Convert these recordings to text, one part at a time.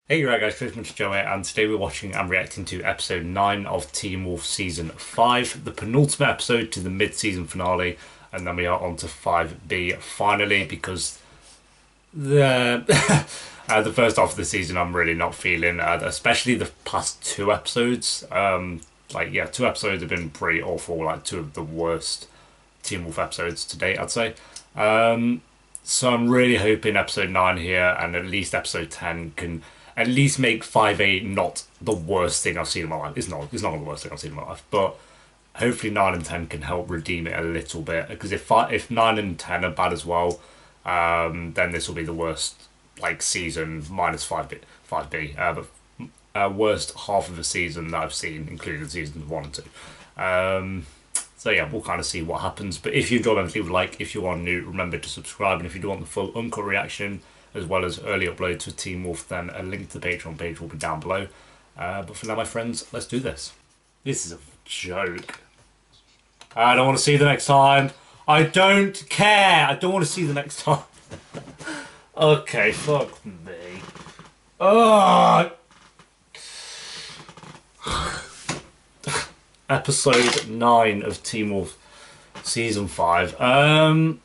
Hey, you right guys, Christmas Joe here, and today we're watching and reacting to episode 9 of Teen Wolf Season 5, the penultimate episode to the mid-season finale, and then we are on to 5B finally, because the the first half of the season I'm really not feeling, especially the past two episodes. Two episodes have been pretty awful, like two of the worst Teen Wolf episodes to date, I'd say. So I'm really hoping episode 9 here, and at least episode 10 can at least make 5A not the worst thing I've seen in my life. It's not the worst thing I've seen in my life, but hopefully 9 and 10 can help redeem it a little bit. Because if 9 and 10 are bad as well, then this will be the worst season minus 5B. But worst half of the season that I've seen, including seasons 1 and 2. So yeah, we'll kind of see what happens. But if you enjoy them, leave a like. If you are new, remember to subscribe. And if you do want the full uncut reaction, as well as early upload to Teen Wolf, then a link to the Patreon page will be down below. But for now, my friends, let's do this. This is a joke. I don't want to see the next time. I don't care. I don't want to see the next time. Okay, fuck me. Oh. Episode 9 of Teen Wolf Season 5.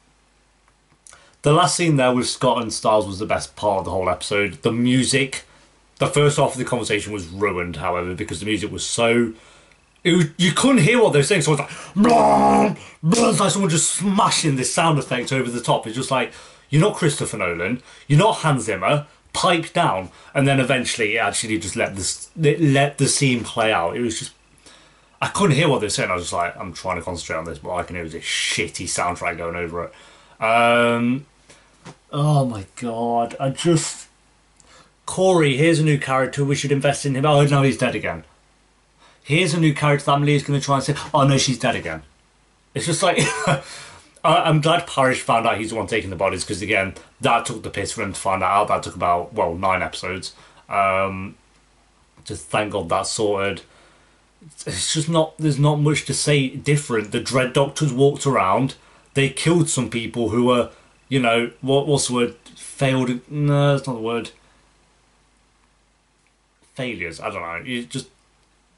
The last scene there with Scott and Styles was the best part of the whole episode. The music, the first half of the conversation was ruined, however, because the music was so... you couldn't hear what they were saying, so it was like... Blah, blah, it's like someone just smashing this sound effect over the top. It's just like, you're not Christopher Nolan, you're not Hans Zimmer, pipe down. And then eventually it actually just let the scene play out. It was just... I couldn't hear what they were saying. I was just like, I'm trying to concentrate on this, but all I can hear is this shitty soundtrack going over it. Oh my god, Corey, here's a new character, we should invest in him. Oh no, he's dead again. Here's a new character that Emily's going to try and say, oh no, she's dead again. It's just like... I'm glad Parrish found out he's the one taking the bodies, because again, that took the piss for him to find that out. That took about, 9 episodes. Just thank god that's sorted. It's just not... There's not much to say different. The Dread Doctors walked around. They killed some people who were, you know, what's the word? Failed... No, that's not the word. Failures. I don't know.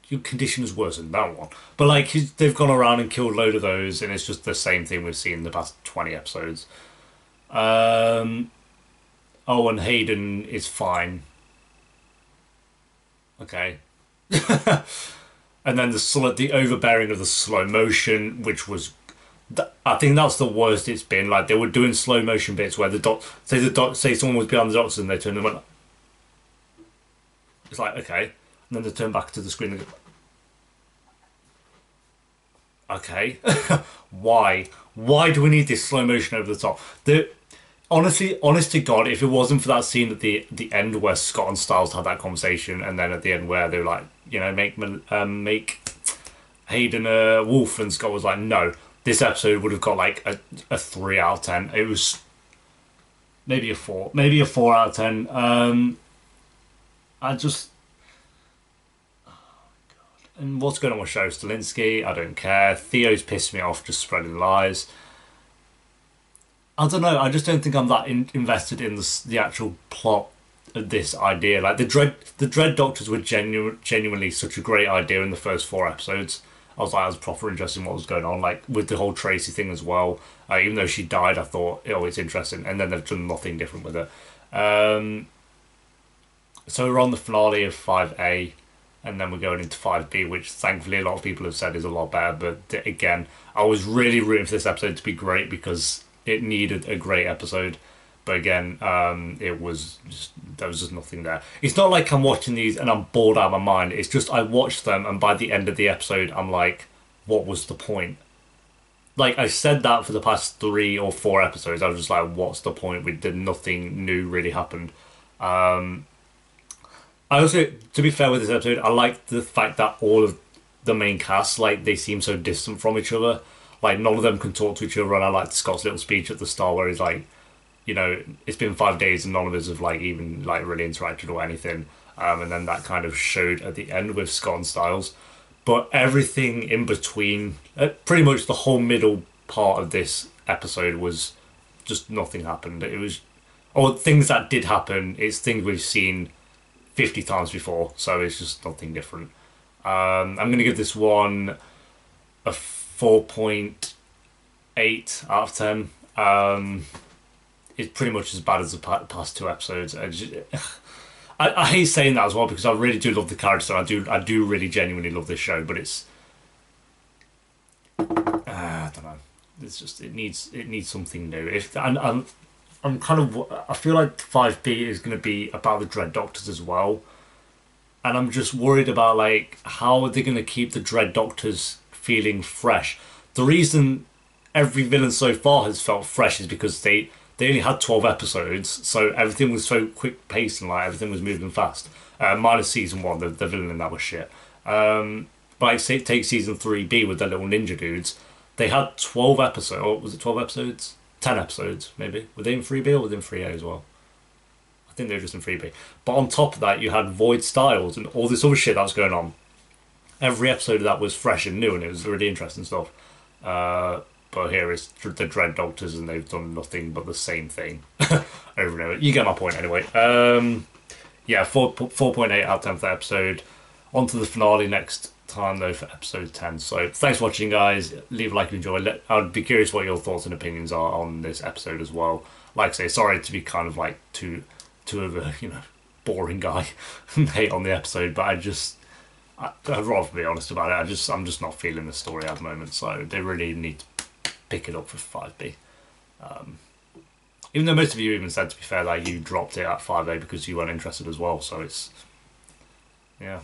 Your condition is worse than that one. But, they've gone around and killed a load of those, and it's just the same thing we've seen in the past 20 episodes. Oh, and Hayden is fine. Okay. And then the overbearing of the slow motion, which was... I think that's the worst it's been. Like, they were doing slow motion bits where say someone was behind the doctors and they turned and went... It's like, okay. And then they turn back to the screen and go... Okay. Why? Why do we need this slow motion over the top? Honestly, honest to God, if it wasn't for that scene at the end where Scott and Styles had that conversation, and then at the end where they were like, you know, make Hayden a wolf, and Scott was like, no, this episode would have got like a 3 out of 10. It was maybe a 4, maybe a 4 out of 10. I just... Oh God. And what's going on with Show Stalinsky? I don't care. Theo's pissed me off just spreading lies. I don't know, I just don't think I'm that invested in the actual plot of this idea. Like, the Dread Doctors were genuinely such a great idea in the first 4 episodes. I was proper interested in what was going on, like, with the whole Tracy thing as well. Even though she died, I thought, oh, it's interesting. And then they've done nothing different with it. So we're on the finale of 5A, and then we're going into 5B, which thankfully a lot of people have said is a lot better. But again, I was really rooting for this episode to be great because it needed a great episode, but again, there was just nothing there. It's not like I'm watching these and I'm bored out of my mind. It's just I watched them, and by the end of the episode, I'm like, what was the point? Like, I said that for the past 3 or 4 episodes. I was just like, what's the point? We did nothing new really happened. I also, to be fair with this episode, I liked the fact that all of the main cast, like, they seem so distant from each other. Like, none of them can talk to each other, and I liked Scott's little speech at the start where he's like, you know, it's been 5 days and none of us have, like, even, like, really interacted or anything. And then that kind of showed at the end with Scott and Styles. But everything in between, pretty much the whole middle part of this episode was just nothing happened. It was, or things that did happen, it's things we've seen 50 times before, so it's just nothing different. I'm going to give this one a 4.8 out of 10. It's pretty much as bad as the past two episodes. I hate saying that as well because I really do love the character. I do really genuinely love this show, but it's I don't know. It's just it needs something new. If I'm kind of I feel like 5B is going to be about the Dread Doctors as well, and I'm just worried about like how are they going to keep the Dread Doctors feeling fresh. The reason every villain so far has felt fresh is because they only had 12 episodes, so everything was so quick paced and like everything was moving fast. Minus season 1, the villain in that was shit. But like say take season 3B with the little ninja dudes, they had 12 episodes. Or was it 12 episodes? 10 episodes maybe. Were they in 3B or within 3A as well? I think they were just in 3B. But on top of that, you had Void Styles and all this other shit that was going on. Every episode of that was fresh and new, and it was really interesting stuff. But here is the Dread Doctors, and they've done nothing but the same thing over and over. You get my point anyway. Yeah, 4.8 out of 10 for that episode. On to the finale next time, though, for episode 10. So thanks for watching, guys. Leave a like if you enjoyed. I'd be curious what your thoughts and opinions are on this episode as well. Like I say, sorry to be kind of like too of a, boring guy and hate on the episode, but I'd rather be honest about it. I'm just not feeling the story at the moment, so they really need to pick it up for 5B. Even though most of you even said, to be fair, that you dropped it at 5A because you weren't interested as well, so it's... yeah.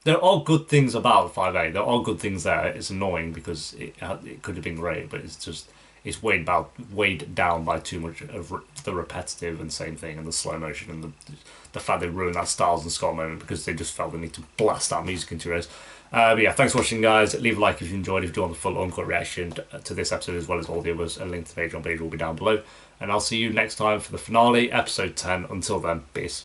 There are good things about 5A. There are good things there. It's annoying because it could have been great, but it's just... it's weighed down by too much of the repetitive and same thing and the slow motion and the fact they ruined that Styles and Scott moment because they just felt the need to blast that music into your ears. But yeah, thanks for watching, guys. Leave a like if you enjoyed. If you want the full uncut reaction to this episode as well as all the others, a link to the Patreon page will be down below. And I'll see you next time for the finale, episode 10. Until then, peace.